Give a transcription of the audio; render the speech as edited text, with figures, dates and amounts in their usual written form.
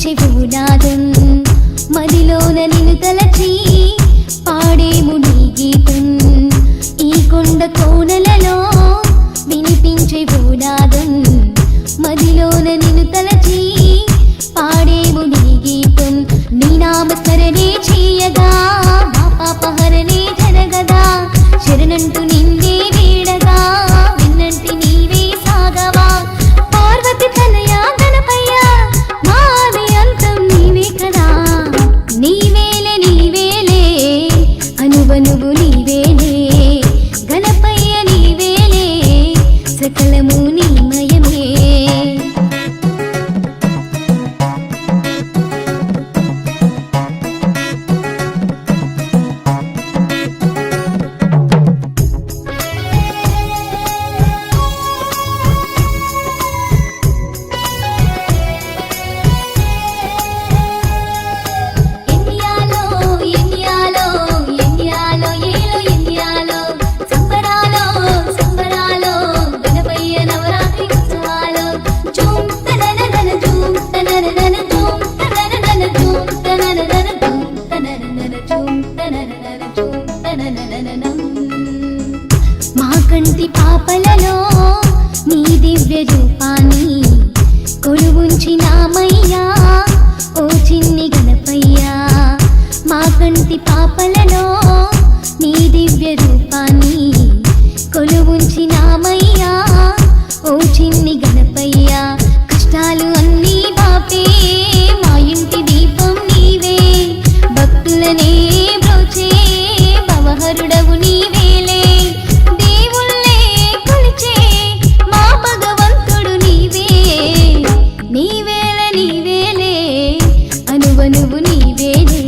వినిపించే భూనాదం మదిలోన నిన్ను తలచి పాడేము నీ గీతం ఈ కొండ కోనలలో వినిపించే భూనాదం మదిలోన నిన్ను తలచి పాడేము నీ గీతం నీ నామస్మరణే చేయగా మా పాపహరణే జరగదా శరణంటూ నిన్నే వేడగా విన్నంటి నీవే సాగవా పార్వతి తనయ గణపయ్య మాది అంతం నీవే కదా నీవేలే నీవేలే అనువనువు నీవేలే గణపయ్య నీవేలే సకలము నీమయమే మా కంటి పాపలలో నీ దివ్య రూపాన్ని కొలువుంచినామయ్యా ఓ చిన్ని గణపయ్యా మా కంటి పాపలలో నీ దివ్య రూపాన్ని కొలువుంచినామయ్యా ఓ చిన్ని గణపయ్యా కష్టాలు అన్నీ బాపే మా ఇంటి దీపం నీవే భక్తులనే బ్రోచే భవహరుడవు నీవేలే దేవుళ్ళే కొలిచే మా భగవంతుడు నీవే నీవేలే నీవేలే అనువనువు నీవేలే